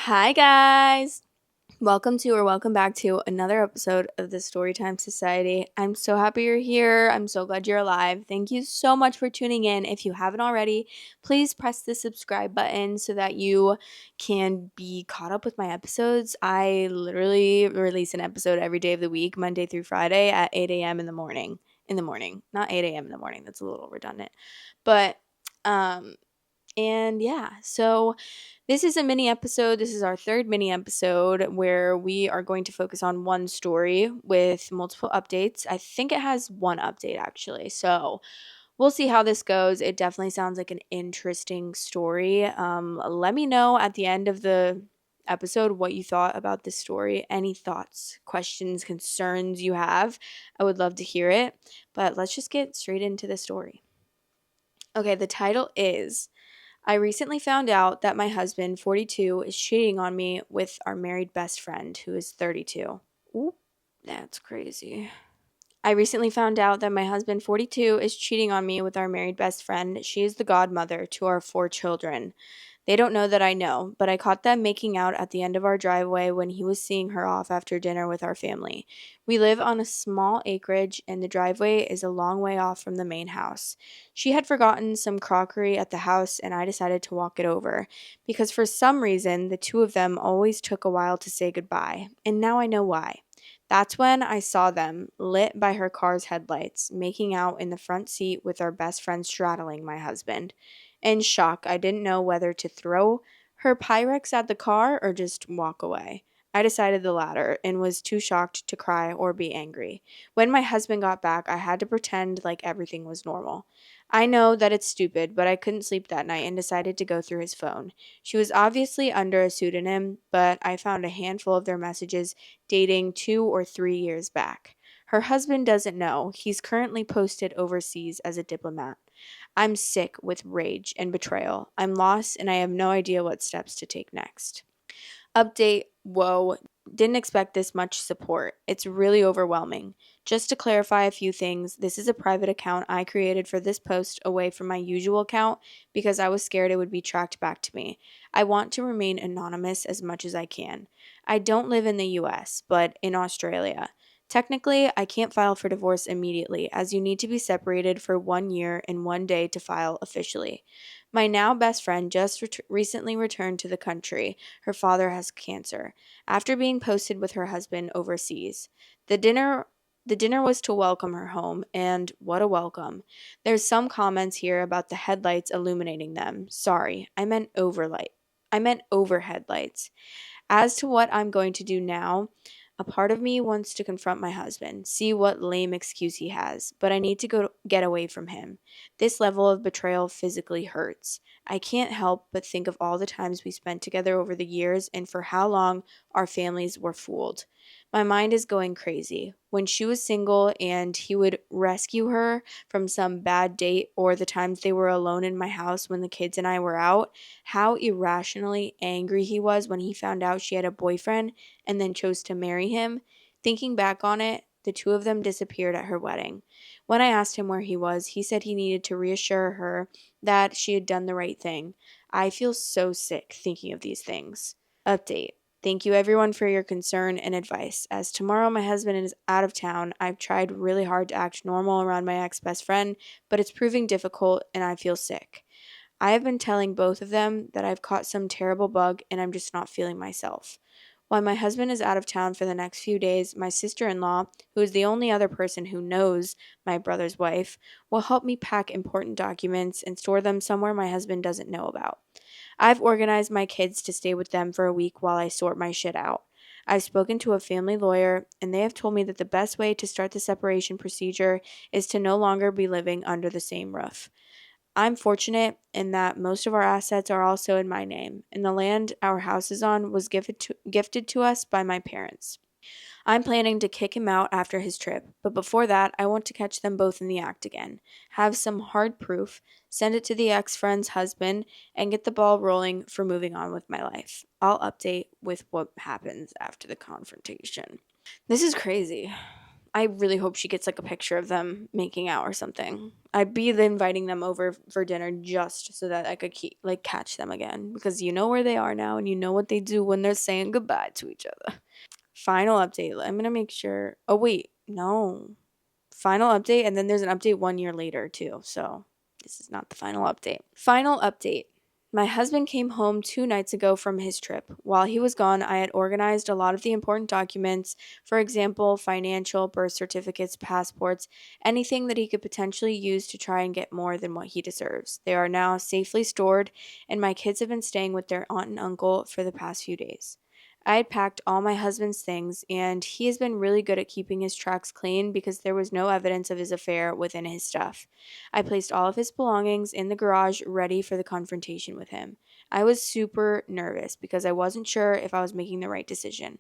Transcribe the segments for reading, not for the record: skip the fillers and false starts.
Hi, guys. Welcome back to another episode of the Storytime Society. I'm so happy you're here. I'm so glad you're alive. Thank you so much for tuning in. If you haven't already, please press the subscribe button so that you can be caught up with my episodes. I literally release an episode every day of the week, Monday through Friday at 8 a.m. in the morning. Not 8 a.m. in the morning. That's a little redundant. But, um, and yeah, so this is a mini episode. This is our third mini episode where we are going to focus on one story with multiple updates. I think it has one update actually. So we'll see how this goes. It definitely sounds like an interesting story. Let me know at the end of the episode what you thought about this story. Any thoughts, questions, concerns you have. I would love to hear it. But let's just get straight into the story. Okay, the title is I recently found out that my husband, 42, is cheating on me with our married best friend, who is 32. Ooh, that's crazy. I recently found out that my husband, 42, is cheating on me with our married best friend. She is the godmother to our 4 children. They don't know that I know, but I caught them making out at the end of our driveway when he was seeing her off after dinner with our family. We live on a small acreage, and the driveway is a long way off from the main house. She had forgotten some crockery at the house, and I decided to walk it over, because for some reason, the two of them always took a while to say goodbye, and now I know why. That's when I saw them, lit by her car's headlights, making out in the front seat with our best friend straddling my husband. In shock, I didn't know whether to throw her Pyrex at the car or just walk away. I decided the latter and was too shocked to cry or be angry. When my husband got back, I had to pretend like everything was normal. I know that it's stupid, but I couldn't sleep that night and decided to go through his phone. She was obviously under a pseudonym, but I found a handful of their messages dating 2 or 3 years back. Her husband doesn't know. He's currently posted overseas as a diplomat. I'm sick with rage and betrayal. I'm lost and I have no idea what steps to take next. Update. Whoa. Didn't expect this much support. It's really overwhelming. Just to clarify a few things, this is a private account I created for this post away from my usual account because I was scared it would be tracked back to me. I want to remain anonymous as much as I can. I don't live in the US, but in Australia. Technically, I can't file for divorce immediately as you need to be separated for 1 year and 1 day to file officially. My now best friend just recently returned to the country. Her father has cancer after being posted with her husband overseas. The dinner the dinner was to welcome her home, and what a welcome. There's some comments here about the headlights illuminating them. Sorry, I meant overhead lights. As to what I'm going to do now, a part of me wants to confront my husband, see what lame excuse he has, but I need to go get away from him. This level of betrayal physically hurts. I can't help but think of all the times we spent together over the years and for how long our families were fooled. My mind is going crazy. When she was single and he would rescue her from some bad date, or the times they were alone in my house when the kids and I were out, how irrationally angry he was when he found out she had a boyfriend and then chose to marry him. Thinking back on it, the two of them disappeared at her wedding. When I asked him where he was, he said he needed to reassure her that she had done the right thing. I feel so sick thinking of these things. Update. Thank you everyone for your concern and advice. As tomorrow my husband is out of town, I've tried really hard to act normal around my ex-best friend, but it's proving difficult and I feel sick. I have been telling both of them that I've caught some terrible bug and I'm just not feeling myself. While my husband is out of town for the next few days, my sister in law, who is the only other person who knows my brother's wife, will help me pack important documents and store them somewhere my husband doesn't know about. I've organized my kids to stay with them for a week while I sort my shit out. I've spoken to a family lawyer, and they have told me that the best way to start the separation procedure is to no longer be living under the same roof. I'm fortunate in that most of our assets are also in my name, and the land our house is on was gifted to us by my parents. I'm planning to kick him out after his trip, but before that, I want to catch them both in the act again, have some hard proof, send it to the ex friend's husband, and get the ball rolling for moving on with my life. I'll update with what happens after the confrontation. This is crazy. I really hope she gets like a picture of them making out or something. I'd be inviting them over for dinner just so that I could catch them again, because you know where they are now and you know what they do when they're saying goodbye to each other. Final update. I'm gonna make sure. Oh wait, no. Final update, and then there's an update 1 year later too. So this is not the final update. Final update. My husband came home 2 nights ago from his trip. While he was gone, I had organized a lot of the important documents, for example, financial, birth certificates, passports, anything that he could potentially use to try and get more than what he deserves. They are now safely stored, and my kids have been staying with their aunt and uncle for the past few days. I had packed all my husband's things, and he has been really good at keeping his tracks clean because there was no evidence of his affair within his stuff. I placed all of his belongings in the garage ready for the confrontation with him. I was super nervous because I wasn't sure if I was making the right decision.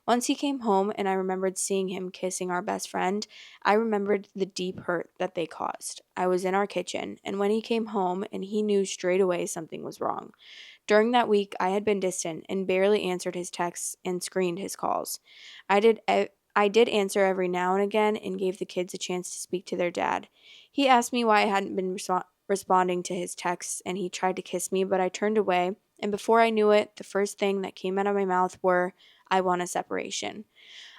Once he came home and I remembered seeing him kissing our best friend, I remembered the deep hurt that they caused. I was in our kitchen, and when he came home and he knew straight away something was wrong. During that week, I had been distant and barely answered his texts and screened his calls. I did answer every now and again and gave the kids a chance to speak to their dad. He asked me why I hadn't been responding to his texts, and he tried to kiss me, but I turned away, and before I knew it, the first thing that came out of my mouth were, "I want a separation."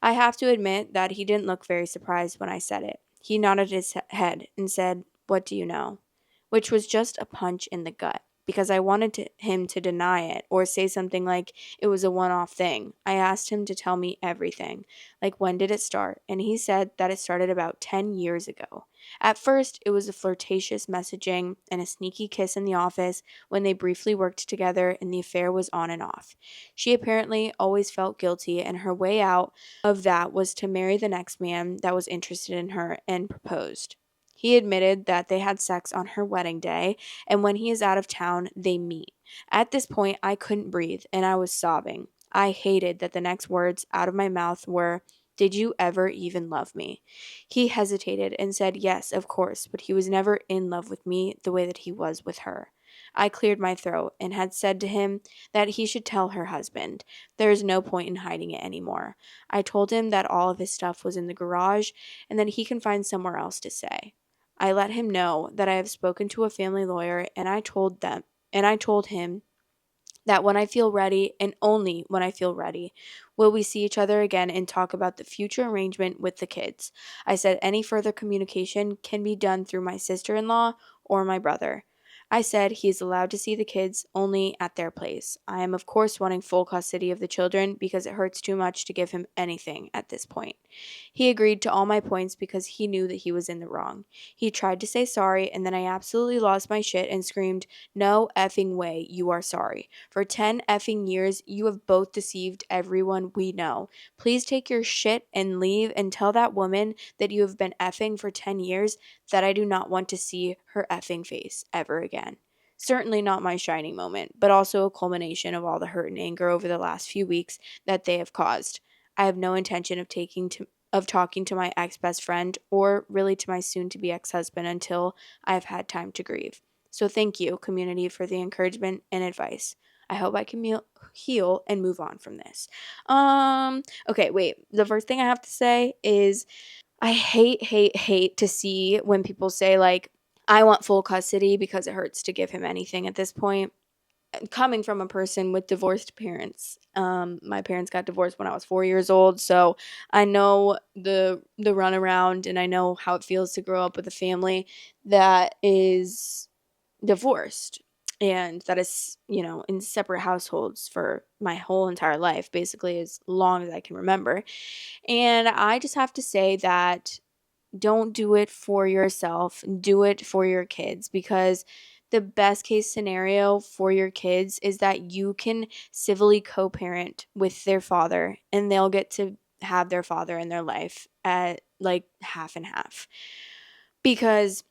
I have to admit that he didn't look very surprised when I said it. He nodded his head and said, "What do you know?" Which was just a punch in the gut because I wanted him to deny it or say something like it was a one off thing. I asked him to tell me everything, like when did it start, and he said that it started about 10 years ago. At first, it was a flirtatious messaging and a sneaky kiss in the office when they briefly worked together and the affair was on and off. She apparently always felt guilty, and her way out of that was to marry the next man that was interested in her and proposed. He admitted that they had sex on her wedding day, and when he is out of town, they meet. At this point, I couldn't breathe, and I was sobbing. I hated that the next words out of my mouth were, "Did you ever even love me?" He hesitated and said, "Yes, of course," but he was never in love with me the way that he was with her. I cleared my throat and had said to him that he should tell her husband. There is no point in hiding it anymore. I told him that all of his stuff was in the garage and that he can find somewhere else to stay. I let him know that I have spoken to a family lawyer, and I told him that when I feel ready, and only when I feel ready, will we see each other again and talk about the future arrangement with the kids. I said any further communication can be done through my sister-in-law or my brother. I said he is allowed to see the kids only at their place. I am of course wanting full custody of the children because it hurts too much to give him anything at this point. He agreed to all my points because he knew that he was in the wrong. He tried to say sorry, and then I absolutely lost my shit and screamed, "No effing way, you are sorry. For 10 effing years, you have both deceived everyone we know. Please take your shit and leave and tell that woman that you have been effing for 10 years that I do not want to see her effing face ever again." Certainly not my shining moment, but also a culmination of all the hurt and anger over the last few weeks that they have caused. I have no intention of talking to my ex-best friend or really to my soon-to-be ex-husband until I have had time to grieve. So thank you, community, for the encouragement and advice. I hope I can heal and move on from this. Okay, wait. The first thing I have to say is I hate to see when people say, like, I want full custody because it hurts to give him anything at this point. Coming from a person with divorced parents, my parents got divorced when I was 4 years old, so I know the runaround, and I know how it feels to grow up with a family that is divorced and that is, in separate households for my whole entire life, basically as long as I can remember. And I just have to say that don't do it for yourself, do it for your kids, because the best case scenario for your kids is that you can civilly co-parent with their father and they'll get to have their father in their life at like half and half. Because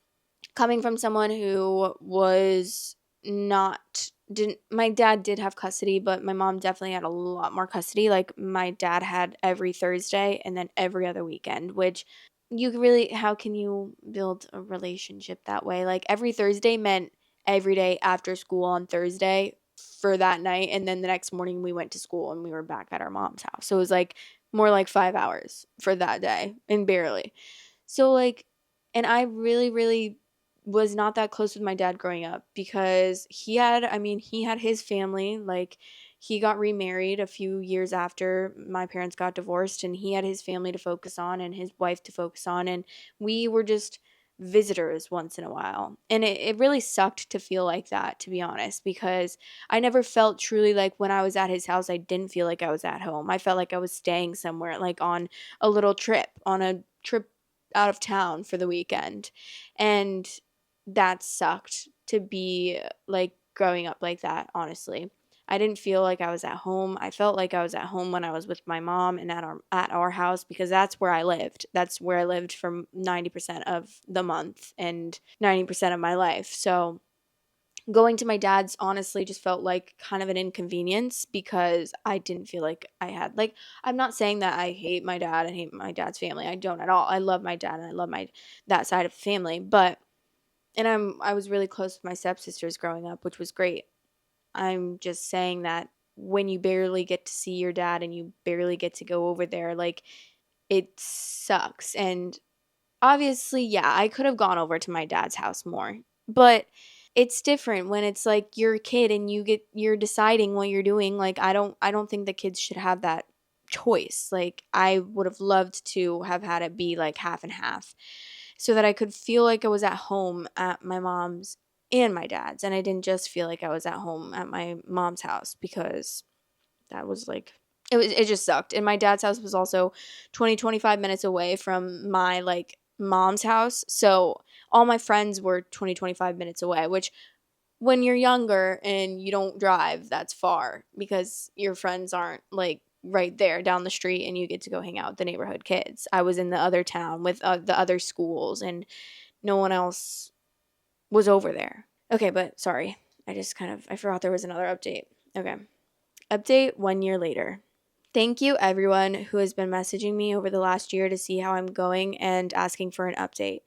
coming from someone who was not didn't my dad did have custody, but my mom definitely had a lot more custody. Like my dad had every Thursday and then every other weekend, which you really, how can you build a relationship that way? Like every Thursday meant every day after school on Thursday for that night, and then the next morning we went to school and we were back at our mom's house. So it was like more like 5 hours for that day, and barely. So like, and I really, really was not that close with my dad growing up because he had his family. Like, he got remarried a few years after my parents got divorced, and he had his family to focus on and his wife to focus on. And we were just visitors once in a while. And it really sucked to feel like that, to be honest, because I never felt truly like when I was at his house, I didn't feel like I was at home. I felt like I was staying somewhere, like on a little trip, on a trip out of town for the weekend. And that sucked to be like growing up like that, honestly. I didn't feel like I was at home. I felt like I was at home when I was with my mom and at our house because that's where I lived. That's where I lived for 90% of the month and 90% of my life. So going to my dad's honestly just felt like kind of an inconvenience because I didn't feel like I had, like, I'm not saying that I hate my dad and hate my dad's family. I don't at all. I love my dad and I love my that side of the family, but and I was really close with my stepsisters growing up, which was great. I'm just saying that when you barely get to see your dad and you barely get to go over there, like, it sucks. And obviously, yeah, I could have gone over to my dad's house more, but it's different when it's like you're a kid and you're deciding what you're doing. Like, I don't think the kids should have that choice. Like, I would have loved to have had it be like half and half so that I could feel like I was at home at my mom's and my dad's, and I didn't just feel like I was at home at my mom's house because that was like it just sucked. And my dad's house was also 20-25 minutes away from my like mom's house. So all my friends were 20-25 minutes away, which when you're younger and you don't drive, that's far because your friends aren't like right there down the street and you get to go hang out with the neighborhood kids. I was in the other town with the other schools and no one else was over there. Okay, but sorry. I forgot there was another update. Okay. Update 1 year later. Thank you, everyone who has been messaging me over the last year to see how I'm going and asking for an update.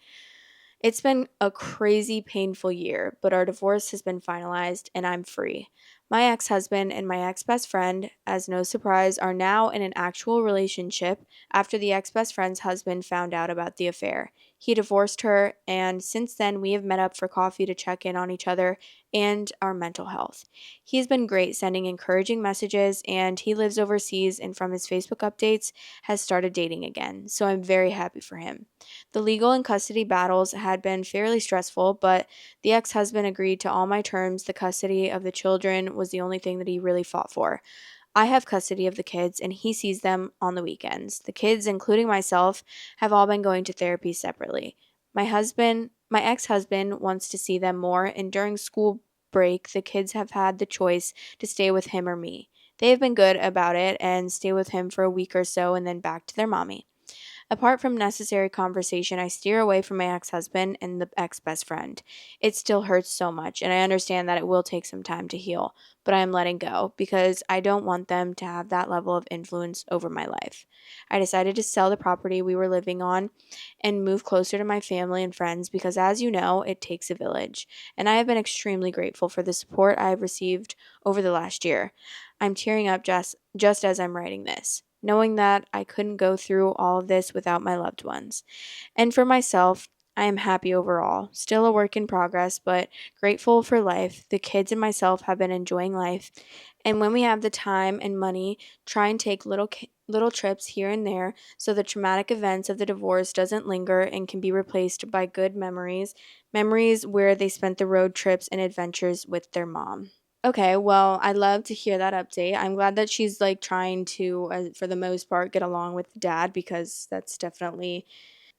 It's been a crazy, painful year, but our divorce has been finalized and I'm free. My ex husband and my ex best friend, as no surprise, are now in an actual relationship after the ex best friend's husband found out about the affair. He divorced her, and since then, we have met up for coffee to check in on each other and our mental health. He's been great sending encouraging messages, and he lives overseas and from his Facebook updates has started dating again, so I'm very happy for him. The legal and custody battles had been fairly stressful, but the ex husband agreed to all my terms. The custody of the children was the only thing that he really fought for. I have custody of the kids, and he sees them on the weekends. The kids, including myself, have all been going to therapy separately. My ex husband, wants to see them more, and during school break, the kids have had the choice to stay with him or me. They have been good about it and stay with him for a week or so and then back to their mommy. Apart from necessary conversation, I steer away from my ex husband and the ex best friend. It still hurts so much, and I understand that it will take some time to heal, but I am letting go because I don't want them to have that level of influence over my life. I decided to sell the property we were living on and move closer to my family and friends because, as you know, it takes a village, and I have been extremely grateful for the support I have received over the last year. I'm tearing up just as I'm writing this, knowing that I couldn't go through all of this without my loved ones. And for myself, I am happy overall. Still a work in progress, but grateful for life. The kids and myself have been enjoying life. And when we have the time and money, try and take little trips here and there so the traumatic events of the divorce doesn't linger and can be replaced by good memories, memories where they spent the road trips and adventures with their mom. Okay, well, I love to hear that update. I'm glad that she's like trying to, for the most part, get along with dad because that's definitely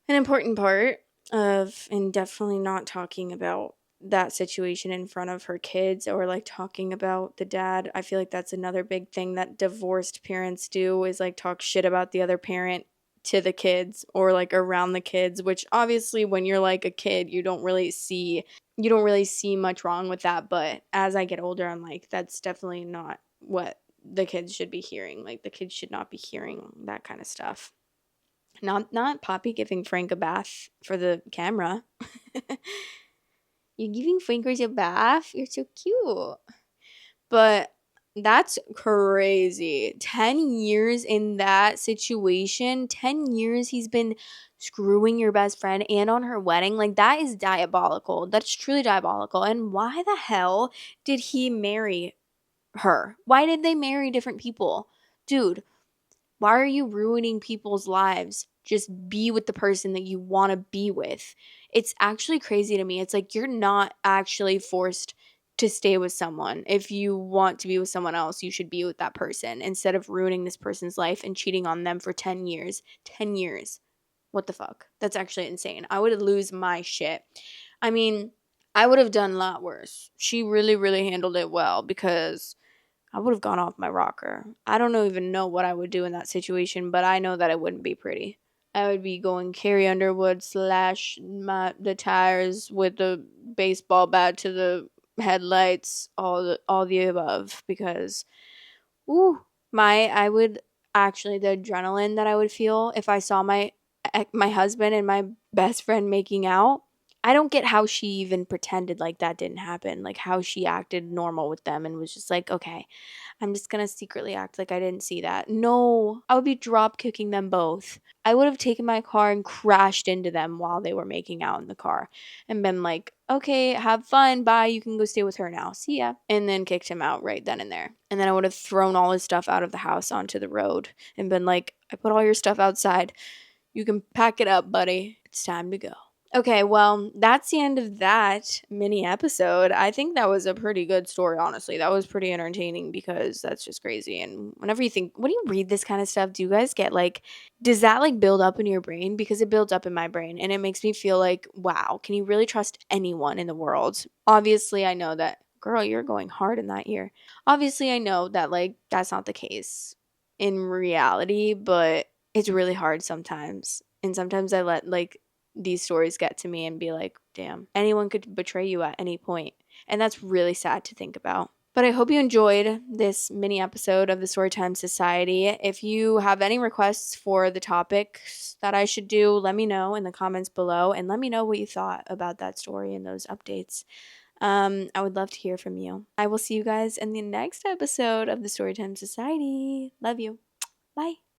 an important part of, and definitely not talking about that situation in front of her kids or like talking about the dad. I feel like that's another big thing that divorced parents do is like talk shit about the other parent to the kids or like around the kids, which obviously when you're like a kid, you don't really see much wrong with that, but as I get older, I'm like, that's definitely not what the kids should be hearing. Like, the kids should not be hearing that kind of stuff. Not Poppy giving Frank a bath for the camera. You're giving Frankers a bath? You're so cute. But That's crazy. 10 years in that situation, 10 years he's been screwing your best friend and on her wedding. Like, that is diabolical. That's truly diabolical. And why the hell did he marry her? Why did they marry different people? Dude, why are you ruining people's lives? Just be with the person that you want to be with. It's actually crazy to me. It's like you're not actually forced to stay with someone. If you want to be with someone else, you should be with that person instead of ruining this person's life and cheating on them for 10 years. 10 years. What the fuck? That's actually insane. I would lose my shit. I mean, I would have done a lot worse. She really, really handled it well because I would have gone off my rocker. I don't even know what I would do in that situation, but I know that it wouldn't be pretty. I would be going Carrie Underwood slash the tires with the baseball bat to the headlights, all the above, because ooh, I would actually, the adrenaline that I would feel if I saw my husband and my best friend making out. I don't get how she even pretended like that didn't happen, like how she acted normal with them and was just like, okay, I'm just gonna secretly act like I didn't see that. No, I would be drop kicking them both. I would have taken my car and crashed into them while they were making out in the car and been like, okay, have fun. Bye. You can go stay with her now. See ya. And then kicked him out right then and there. And then I would have thrown all his stuff out of the house onto the road and been like, I put all your stuff outside. You can pack it up, buddy. It's time to go. Okay, well, that's the end of that mini episode. I think that was a pretty good story, honestly. That was pretty entertaining because that's just crazy. And whenever you think, when you read this kind of stuff, do you guys get like, does that like build up in your brain? Because it builds up in my brain and it makes me feel like, wow, can you really trust anyone in the world? Obviously, I know that, girl, you're going hard in that year. Obviously, I know that like that's not the case in reality, but it's really hard sometimes. And sometimes I let like these stories get to me and be like, damn, anyone could betray you at any point. And that's really sad to think about. But I hope you enjoyed this mini episode of the Storytime Society. If you have any requests for the topics that I should do, let me know in the comments below and let me know what you thought about that story and those updates. I would love to hear from you. I will see you guys in the next episode of the Storytime Society. Love you. Bye.